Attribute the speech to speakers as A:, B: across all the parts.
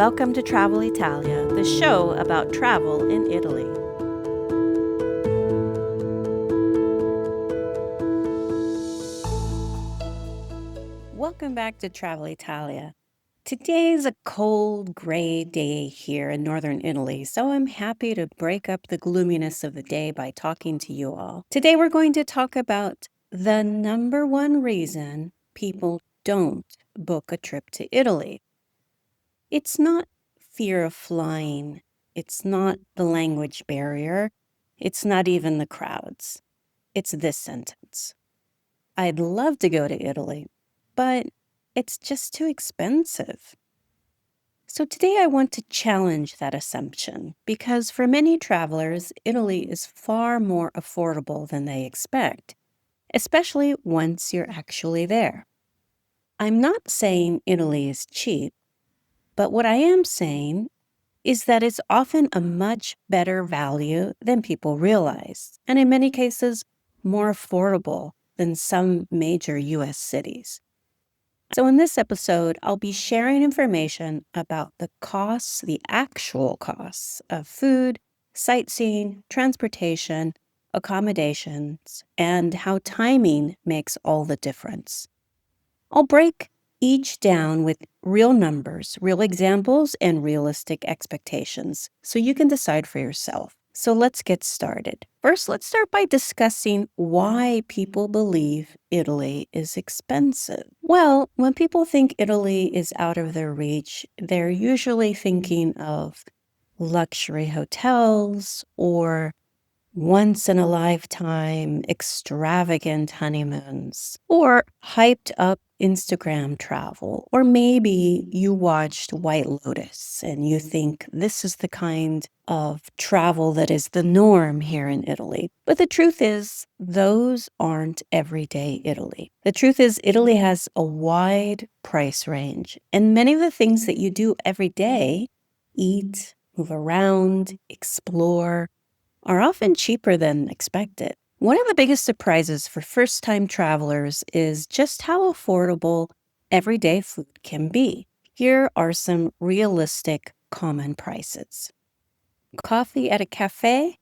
A: Welcome to Travel Italia, the show about travel in Italy. Welcome back to Travel Italia. Today is a cold, gray day here in northern Italy, so I'm happy to break up the gloominess of the day by talking to you all. Today we're going to talk about the number one reason people don't book a trip to Italy. It's not fear of flying. It's not the language barrier. It's not even the crowds. It's this sentence. I'd love to go to Italy, but it's just too expensive. So today I want to challenge that assumption because for many travelers, Italy is far more affordable than they expect, especially once you're actually there. I'm not saying Italy is cheap, but what I am saying is that it's often a much better value than people realize, and in many cases, more affordable than some major US cities. So, in this episode, I'll be sharing information about the costs, the actual costs of food, sightseeing, transportation, accommodations, and how timing makes all the difference. I'll break each down with real numbers, real examples, and realistic expectations so you can decide for yourself. So let's get started. First, let's start by discussing why people believe Italy is expensive. Well, when people think Italy is out of their reach, they're usually thinking of luxury hotels or once in a lifetime extravagant honeymoons or hyped up Instagram travel. Or maybe you watched White Lotus and you think this is the kind of travel that is the norm here in Italy. But the truth is, those aren't everyday Italy. The truth is, Italy has a wide price range, and many of the things that you do every day, eat, move around, explore, are often cheaper than expected. One of the biggest surprises for first-time travelers is just how affordable everyday food can be. Here are some realistic common prices. Coffee at a cafe?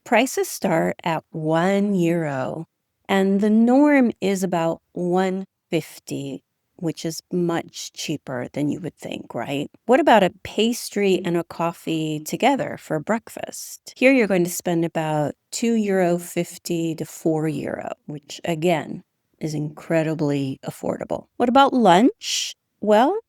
A: Prices start at €1, and the norm is about $1.50, which is much cheaper than you would think, right? What about a pastry and a coffee together for breakfast? Here you're going to spend about €2.50 to €4, which again is incredibly affordable. What about lunch? Well,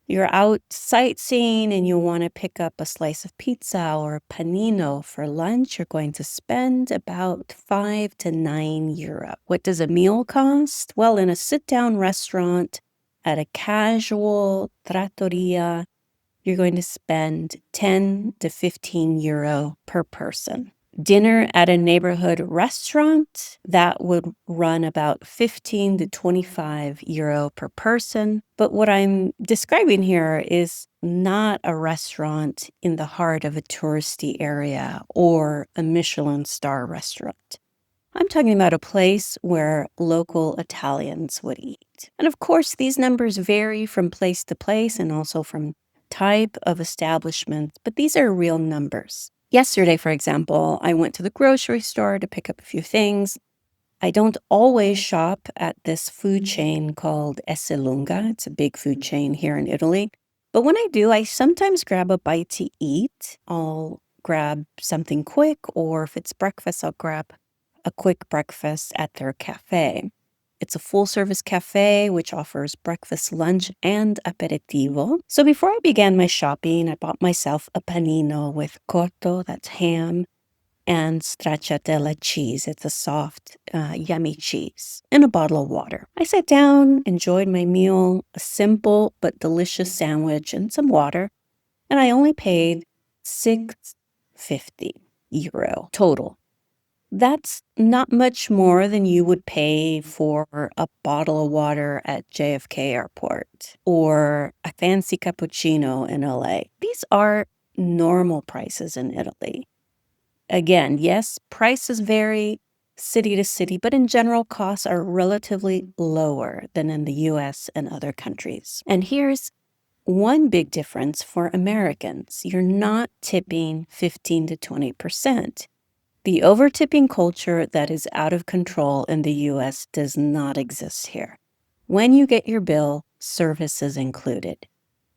A: you're out sightseeing and you want to pick up a slice of pizza or panino for lunch, you're going to spend about €5 to €9. What does a meal cost? Well, in a sit-down restaurant at a casual trattoria, you're going to spend €10 to €15 per person. Dinner at a neighborhood restaurant, that would run about €15 to €25 per person. But what I'm describing here is not a restaurant in the heart of a touristy area or a Michelin star restaurant. I'm talking about a place where local Italians would eat. And of course, these numbers vary from place to place and also from type of establishment, but these are real numbers. Yesterday, for example, I went to the grocery store to pick up a few things. I don't always shop at this food chain called Esselunga. It's a big food chain here in Italy. But when I do, I sometimes grab a bite to eat. I'll grab something quick, or if it's breakfast, I'll grab a quick breakfast at their cafe. It's a full-service cafe which offers breakfast, lunch, and aperitivo. So before I began my shopping, I bought myself a panino with cotto, that's ham, and stracciatella cheese. It's a soft, yummy cheese, and a bottle of water. I sat down, enjoyed my meal, a simple but delicious sandwich, and some water, and I only paid €6.50 total. That's not much more than you would pay for a bottle of water at JFK Airport or a fancy cappuccino in LA. These are normal prices in Italy. Again, yes, prices vary city to city, but in general, costs are relatively lower than in the US and other countries. And here's one big difference for Americans. You're not tipping 15 to 20%. The over-tipping culture that is out of control in the US does not exist here. When you get your bill, service is included.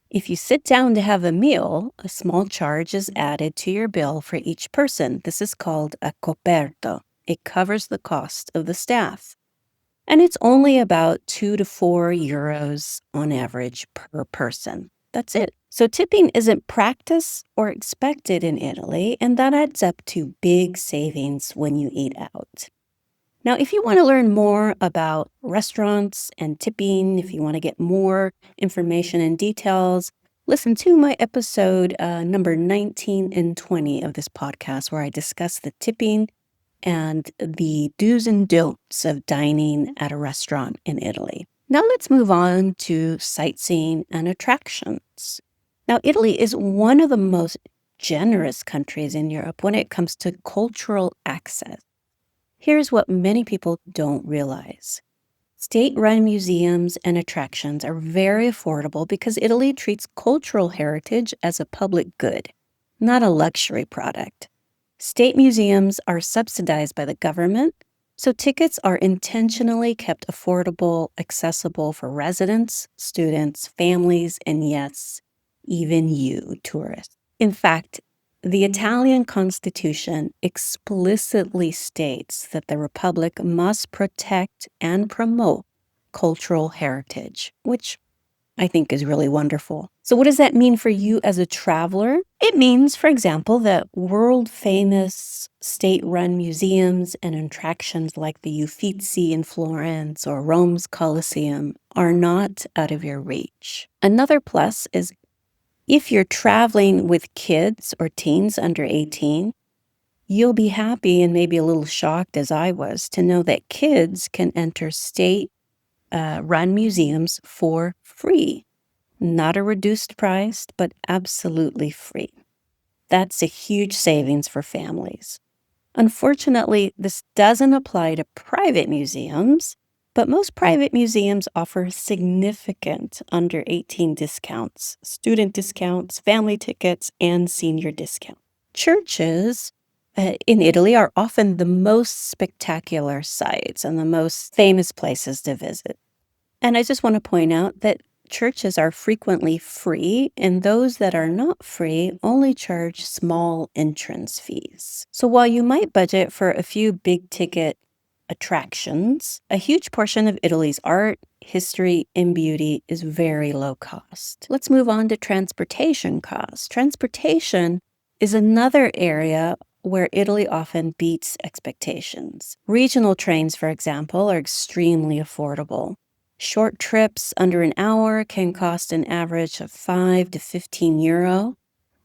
A: If you sit down to have a meal, a small charge is added to your bill for each person. This is called a coperto. It covers the cost of the staff. And it's only about 2 to 4 euros on average per person. That's it. So tipping isn't practiced or expected in Italy, and that adds up to big savings when you eat out. Now, if you want to learn more about restaurants and tipping, if you want to get more information and details, listen to my episode number 19 and 20 of this podcast, where I discuss the tipping and the do's and don'ts of dining at a restaurant in Italy. Now let's move on to sightseeing and attractions. Now, Italy is one of the most generous countries in Europe when it comes to cultural access. Here's what many people don't realize. State-run museums and attractions are very affordable because Italy treats cultural heritage as a public good, not a luxury product. State museums are subsidized by the government, so tickets are intentionally kept affordable, accessible for residents, students, families, and yes, even you, tourists. In fact, the Italian Constitution explicitly states that the Republic must protect and promote cultural heritage, which I think is really wonderful. So what does that mean for you as a traveler? It means, for example, that world-famous state-run museums and attractions like the Uffizi in Florence or Rome's Colosseum are not out of your reach. Another plus is if you're traveling with kids or teens under 18, you'll be happy and maybe a little shocked, as I was, to know that kids can enter state-run museums for free. Not a reduced price, but absolutely free. That's a huge savings for families. Unfortunately, this doesn't apply to private museums, but most private museums offer significant under 18 discounts, student discounts, family tickets, and senior discounts. Churches in Italy are often the most spectacular sites and the most famous places to visit. And I just want to point out that churches are frequently free, and those that are not free only charge small entrance fees. So while you might budget for a few big-ticket attractions, a huge portion of Italy's art, history, and beauty is very low cost. Let's move on to transportation costs. Transportation is another area where Italy often beats expectations. Regional trains, for example, are extremely affordable. Short trips under an hour can cost an average of 5 to 15 euro.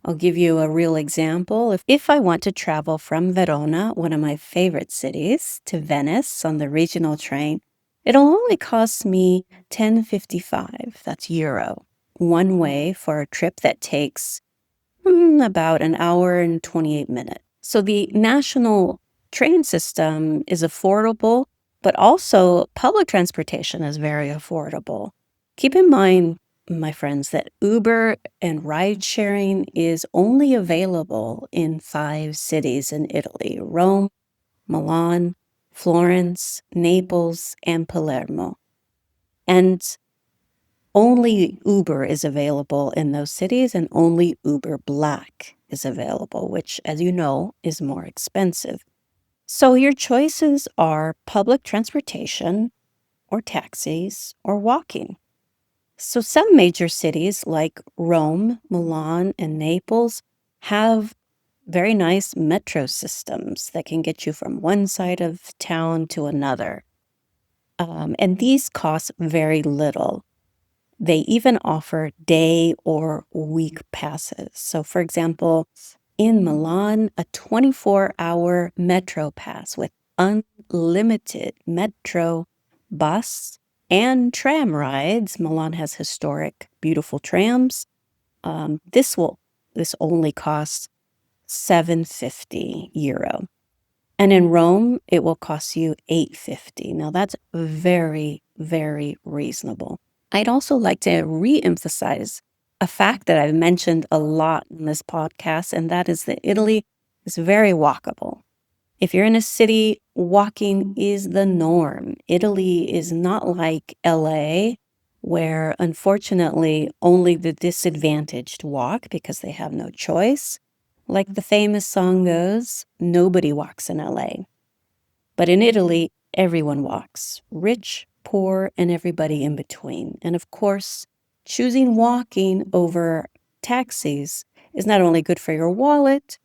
A: I'll give you a real example. If I want to travel from Verona, one of my favorite cities, to Venice on the regional train, it'll only cost me 10.55, that's euro, one way for a trip that takes about an hour and 28 minutes. So the national train system is affordable, but also public transportation is very affordable. Keep in mind, my friends, that Uber and ride sharing is only available in 5 cities in Italy: Rome, Milan, Florence, Naples, and Palermo. And only Uber is available in those cities, and only Uber Black is available, which, as you know, is more expensive. So your choices are public transportation or taxis or walking. So some major cities like Rome, Milan, and Naples have very nice metro systems that can get you from one side of town to another. And these cost very little. They even offer day or week passes. So, for example, in Milan, a 24-hour metro pass with unlimited metro, bus, and tram rides. Milan has historic, beautiful trams. This only costs 750 euro. And in Rome, it will cost you 850. Now that's very, very reasonable. I'd also like to re-emphasize a fact that I've mentioned a lot in this podcast, and that is that Italy is very walkable. If you're in a city, walking is the norm. Italy is not like LA, where unfortunately only the disadvantaged walk because they have no choice. Like the famous song goes, nobody walks in LA. But in Italy, everyone walks, rich, poor, and everybody in between. And of course, choosing walking over taxis is not only good for your wallet,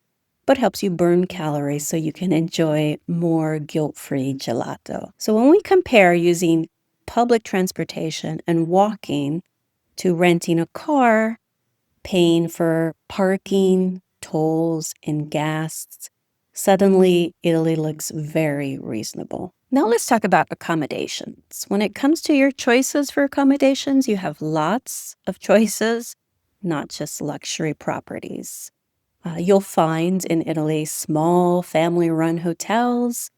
A: but helps you burn calories so you can enjoy more guilt-free gelato. So when we compare using public transportation and walking to renting a car, paying for parking, tolls, and gas, suddenly Italy looks very reasonable. Now let's talk about accommodations. When it comes to your choices for accommodations, you have lots of choices, not just luxury properties. You'll find in Italy small family-run hotels,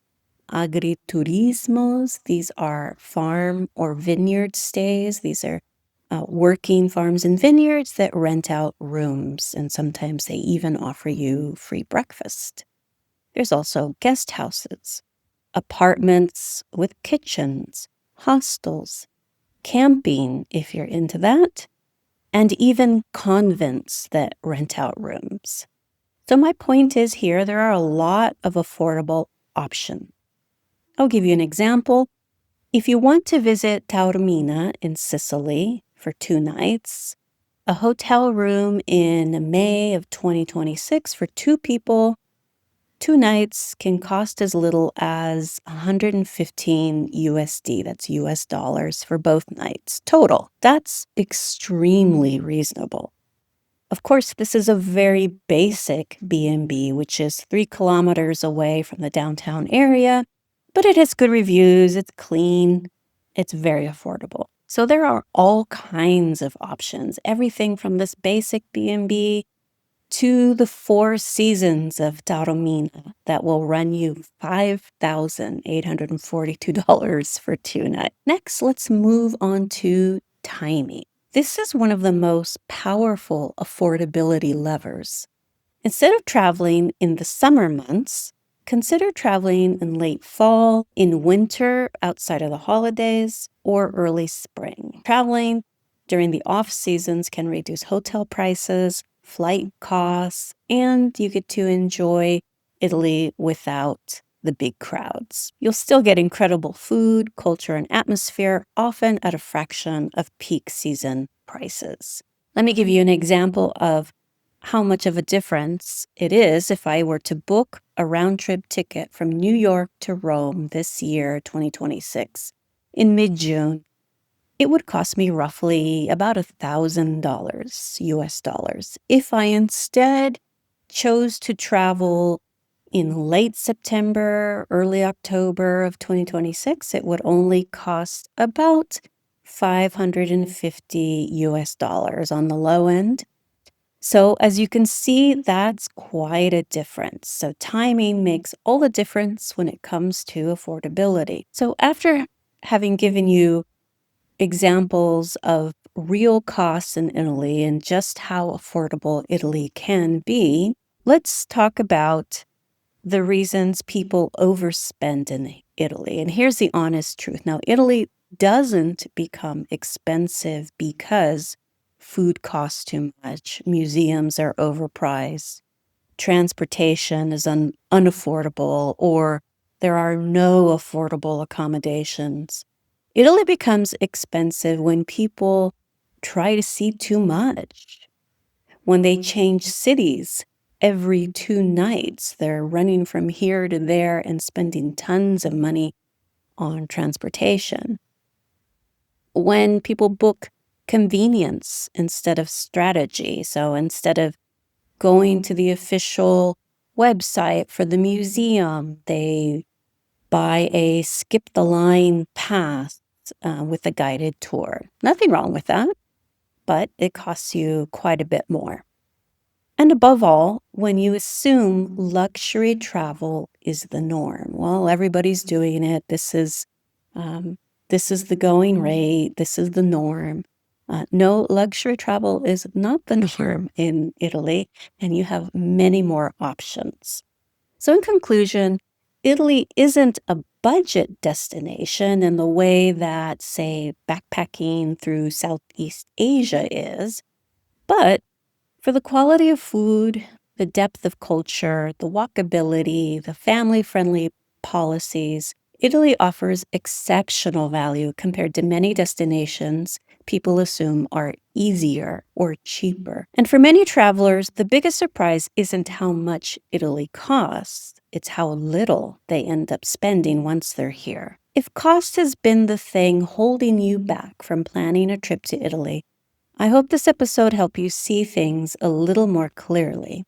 A: agriturismos. These are farm or vineyard stays. These are working farms and vineyards that rent out rooms, and sometimes they even offer you free breakfast. There's also guest houses, apartments with kitchens, hostels, camping if you're into that, and even convents that rent out rooms. So my point is here, there are a lot of affordable options. I'll give you an example. If you want to visit Taormina in Sicily for 2 nights, a hotel room in May of 2026 for 2 people, 2 nights can cost as little as 115 USD. That's US dollars for both nights total. That's extremely reasonable. Of course, this is a very basic B&B, which is 3 kilometers away from the downtown area, but it has good reviews, it's clean, it's very affordable. So there are all kinds of options, everything from this basic B&B to the 4 Seasons of Taormina that will run you $5,842 for 2 nights. Next, let's move on to timing. This is one of the most powerful affordability levers. Instead of traveling in the summer months, consider traveling in late fall, in winter outside of the holidays, or early spring. Traveling during the off seasons can reduce hotel prices, flight costs, and you get to enjoy Italy without the big crowds. You'll still get incredible food, culture, and atmosphere, often at a fraction of peak season prices. Let me give you an example of how much of a difference it is if I were to book a round-trip ticket from New York to Rome this year, 2026, in mid-June. It would cost me roughly about $1,000 US dollars. If I instead chose to travel in late September, early October of 2026, it would only cost about 550 US dollars on the low end. So as you can see, that's quite a difference. So timing makes all the difference when it comes to affordability. So after having given you examples of real costs in Italy and just how affordable Italy can be, let's talk about the reasons people overspend in Italy. And here's the honest truth. Now, Italy doesn't become expensive because food costs too much, museums are overpriced, transportation is unaffordable, or there are no affordable accommodations. Italy becomes expensive when people try to see too much, when they change cities every 2 nights. They're running from here to there and spending tons of money on transportation. When people book convenience instead of strategy. So instead of going to the official website for the museum, they buy a skip the line pass with a guided tour. Nothing wrong with that, but it costs you quite a bit more. And above all, when you assume luxury travel is the norm, well, everybody's doing it. This is the going rate. This is the norm. No, luxury travel is not the norm in Italy, and you have many more options. So, in conclusion, Italy isn't a budget destination in the way that, say, backpacking through Southeast Asia is, but for the quality of food, the depth of culture, the walkability, the family friendly policies, Italy offers exceptional value compared to many destinations people assume are easier or cheaper. And for many travelers, the biggest surprise isn't how much Italy costs, it's how little they end up spending once they're here. If cost has been the thing holding you back from planning a trip to Italy, I hope this episode helped you see things a little more clearly.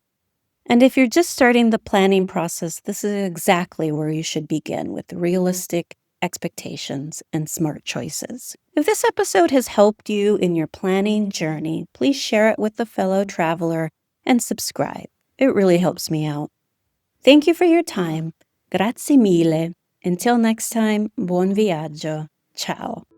A: And if you're just starting the planning process, this is exactly where you should begin with realistic expectations and smart choices. If this episode has helped you in your planning journey, please share it with a fellow traveler and subscribe. It really helps me out. Thank you for your time. Grazie mille. Until next time, buon viaggio. Ciao.